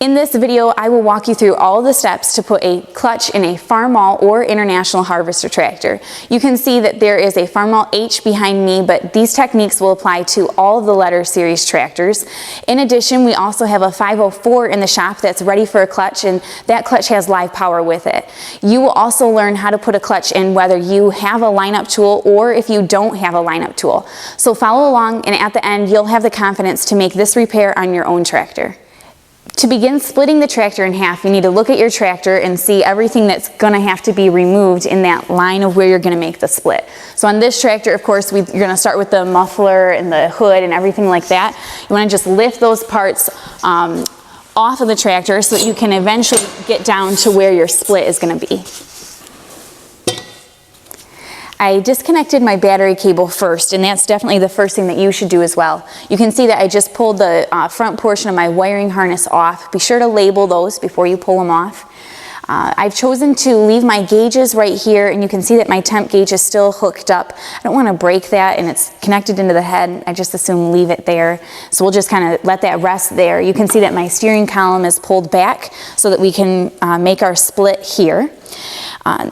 In this video, I will walk you through all the steps to put a clutch in a Farmall or International Harvester tractor. You can see that there is a Farmall H behind me, but these techniques will apply to all of the letter series tractors. In addition, we also have a 504 in the shop that's ready for a clutch, and that clutch has live power with it. You will also learn how to put a clutch in whether you have a lineup tool or if you don't have a lineup tool. So follow along, and at the end, you'll have the confidence to make this repair on your own tractor. To begin splitting the tractor in half, you need to look at your tractor and see everything that's going to have to be removed in that line of where you're going to make the split. So on this tractor, of course, you're going to start with the muffler and the hood and everything like that. You want to just lift those parts off of the tractor so that you can eventually get down to where your split is going to be. I disconnected my battery cable first, and that's definitely the first thing that you should do as well. You can see that I just pulled the front portion of my wiring harness off. Be sure to label those before you pull them off. I've chosen to leave my gauges right here, and you can see that my temp gauge is still hooked up. I don't want to break that, and it's connected into the head. I just assume leave it there. So we'll just kind of let that rest there. You can see that my steering column is pulled back so that we can make our split here.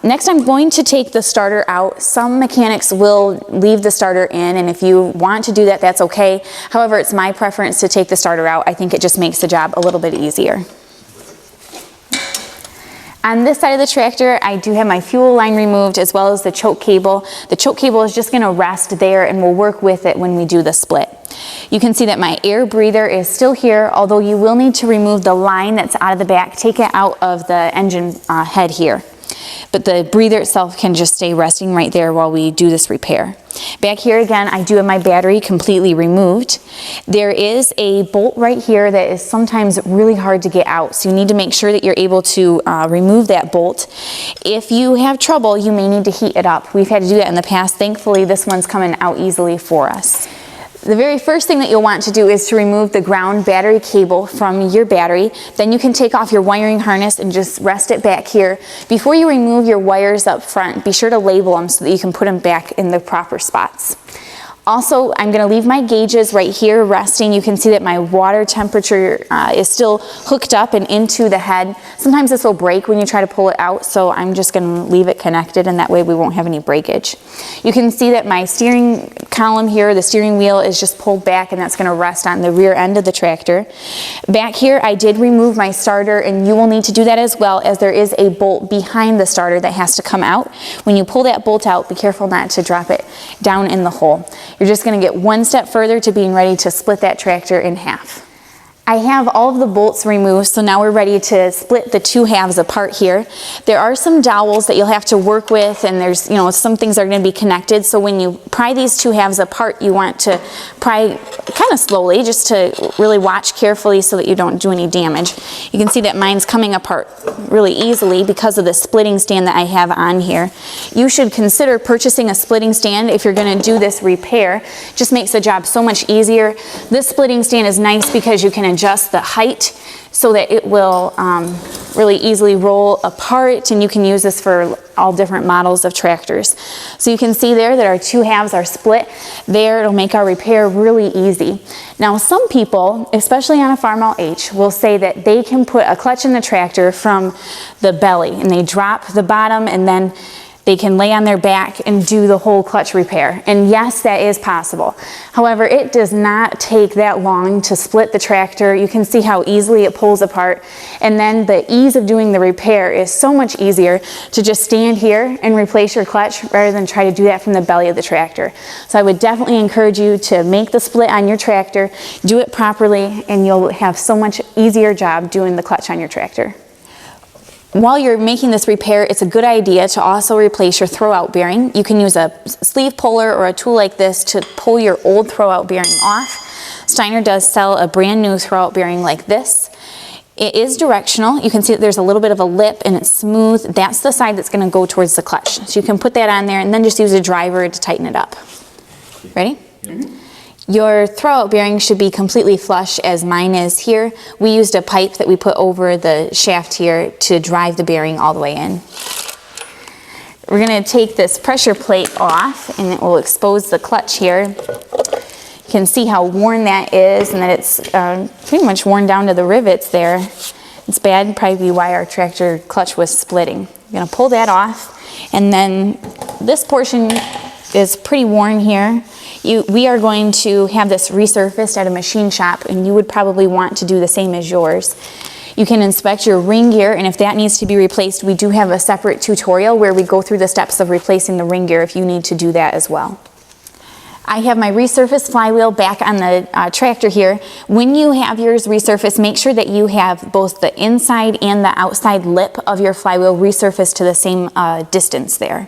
Next, I'm going to take the starter out. Some mechanics will leave the starter in, and if you want to do that, that's okay. However, it's my preference to take the starter out. I think it just makes the job a little bit easier. On this side of the tractor, I do have my fuel line removed as well as the choke cable. The choke cable is just going to rest there, and we'll work with it when we do the split. You can see that my air breather is still here, although you will need to remove the line that's out of the back. Take it out of the engine head here. But the breather itself can just stay resting right there while we do this repair. Back here again, I do have my battery completely removed. There is a bolt right here that is sometimes really hard to get out, so you need to make sure that you're able to remove that bolt. If you have trouble, you may need to heat it up. We've had to do that in the past. Thankfully, this one's coming out easily for us. The very first thing that you'll want to do is to remove the ground battery cable from your battery. Then you can take off your wiring harness and just rest it back here. Before you remove your wires up front, be sure to label them so that you can put them back in the proper spots. Also, I'm going to leave my gauges right here resting. You can see that my water temperature is still hooked up and into the head. Sometimes this will break when you try to pull it out, so I'm just going to leave it connected, and that way we won't have any breakage. You can see that my steering column here, the steering wheel, is just pulled back, and that's going to rest on the rear end of the tractor. Back here, I did remove my starter, and you will need to do that as well, as there is a bolt behind the starter that has to come out. When you pull that bolt out, be careful not to drop it down in the hole. You're just going to get one step further to being ready to split that tractor in half. I have all of the bolts removed, so now we're ready to split the two halves apart here. There are some dowels that you'll have to work with, and there's, some things are going to be connected. So when you pry these two halves apart, you want to pry kind of slowly, just to really watch carefully so that you don't do any damage. You can see that mine's coming apart really easily because of the splitting stand that I have on here. You should consider purchasing a splitting stand if you're going to do this repair. Just makes the job so much easier. This splitting stand is nice because you can adjust the height so that it will really easily roll apart, and you can use this for all different models of tractors. So you can see there that our two halves are split there. It'll make our repair really easy. Now, some people, especially on a Farmall H, will say that they can put a clutch in the tractor from the belly, and they drop the bottom, and then they can lay on their back and do the whole clutch repair. And yes, that is possible. However, it does not take that long to split the tractor. You can see how easily it pulls apart. And then the ease of doing the repair is so much easier to just stand here and replace your clutch rather than try to do that from the belly of the tractor. So I would definitely encourage you to make the split on your tractor, do it properly, and you'll have so much easier job doing the clutch on your tractor. While you're making this repair, it's a good idea to also replace your throwout bearing. You can use a sleeve puller or a tool like this to pull your old throwout bearing off. Steiner does sell a brand new throwout bearing like this. It is directional. You can see that there's a little bit of a lip and it's smooth. That's the side that's going to go towards the clutch. So you can put that on there and then just use a driver to tighten it up. Ready? Mm-hmm. Your throwout bearing should be completely flush, as mine is here. We used a pipe that we put over the shaft here to drive the bearing all the way in. We're going to take this pressure plate off, and it will expose the clutch here. You can see how worn that is, and that it's pretty much worn down to the rivets there. It's bad, probably why our tractor clutch was splitting. I'm gonna pull that off, and then this portion is pretty worn here. We are going to have this resurfaced at a machine shop, and you would probably want to do the same as yours. You can inspect your ring gear, and if that needs to be replaced, we do have a separate tutorial where we go through the steps of replacing the ring gear if you need to do that as well. I have my resurfaced flywheel back on the tractor here. When you have yours resurfaced, make sure that you have both the inside and the outside lip of your flywheel resurfaced to the same distance there.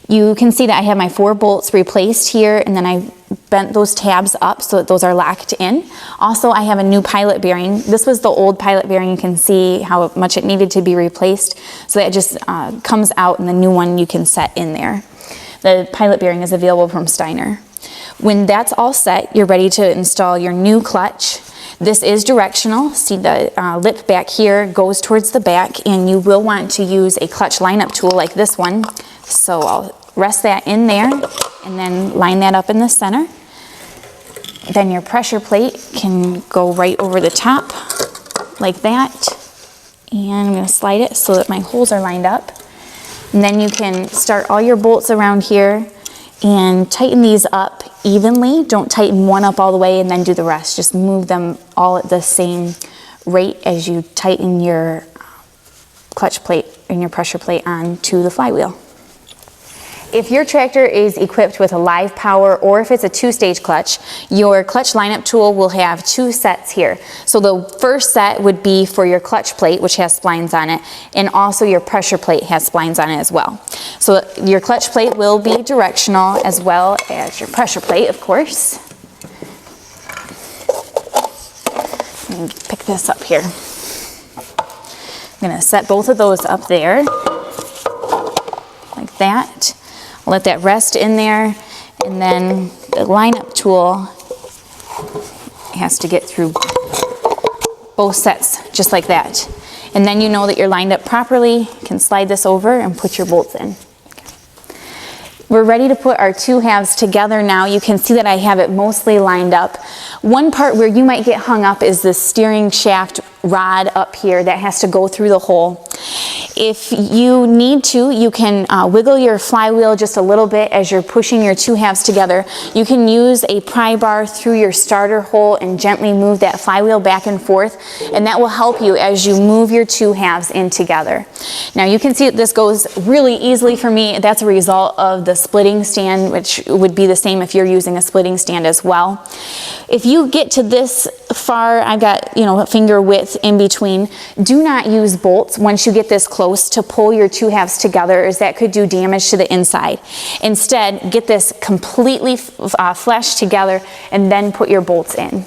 You can see that I have my 4 bolts replaced here, and then I bent those tabs up so that those are locked in. Also, I have a new pilot bearing. This was the old pilot bearing. You can see how much it needed to be replaced. So that just comes out, and the new one you can set in there. The pilot bearing is available from Steiner. When that's all set, you're ready to install your new clutch. This is directional. See the lip back here goes towards the back, and you will want to use a clutch lineup tool like this one. So I'll rest that in there and then line that up in the center. Then your pressure plate can go right over the top like that. And I'm going to slide it so that my holes are lined up. And then you can start all your bolts around here and tighten these up evenly. Don't tighten one up all the way and then do the rest. Just move them all at the same rate as you tighten your clutch plate and your pressure plate onto the flywheel. If your tractor is equipped with a live power, or if it's a 2-stage clutch, your clutch lineup tool will have 2 sets here. So the first set would be for your clutch plate, which has splines on it, and also your pressure plate has splines on it as well. So your clutch plate will be directional as well as your pressure plate, of course. Let me pick this up here. I'm going to set both of those up there, like that. Let that rest in there, and then the lineup tool has to get through both sets just like that. And then you know that you're lined up properly. You can slide this over and put your bolts in. We're ready to put our 2 halves together now. You can see that I have it mostly lined up. One part where you might get hung up is the steering shaft rod up here that has to go through the hole. If you need to, you can wiggle your flywheel just a little bit as you're pushing your 2 halves together. You can use a pry bar through your starter hole and gently move that flywheel back and forth, and that will help you as you move your 2 halves in together. Now you can see that this goes really easily for me. That's a result of the splitting stand, which would be the same if you're using a splitting stand as well. If you get to this far, I've got, a finger width in between. Do not use bolts once you get this close to pull your 2 halves together, as that could do damage to the inside. Instead, get this completely fleshed together and then put your bolts in.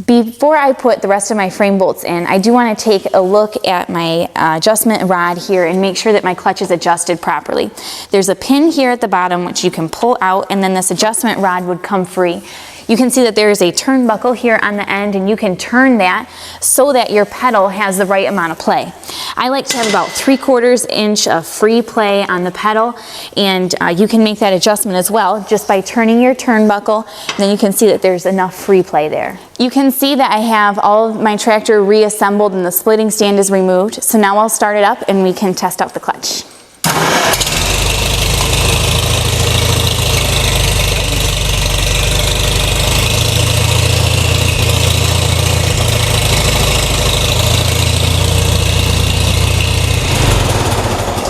Before I put the rest of my frame bolts in, I do want to take a look at my adjustment rod here and make sure that my clutch is adjusted properly. There's a pin here at the bottom which you can pull out, and then this adjustment rod would come free. You can see that there is a turnbuckle here on the end, and you can turn that so that your pedal has the right amount of play. I like to have about 3/4 inch of free play on the pedal, and you can make that adjustment as well just by turning your turnbuckle. Then you can see that there's enough free play there. You can see that I have all of my tractor reassembled and the splitting stand is removed. So now I'll start it up and we can test out the clutch.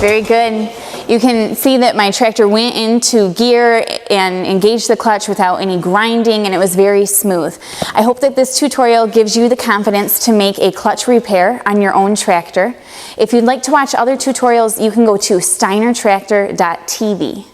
Very good. You can see that my tractor went into gear and engaged the clutch without any grinding, and it was very smooth. I hope that this tutorial gives you the confidence to make a clutch repair on your own tractor. If you'd like to watch other tutorials, you can go to steinertractor.tv.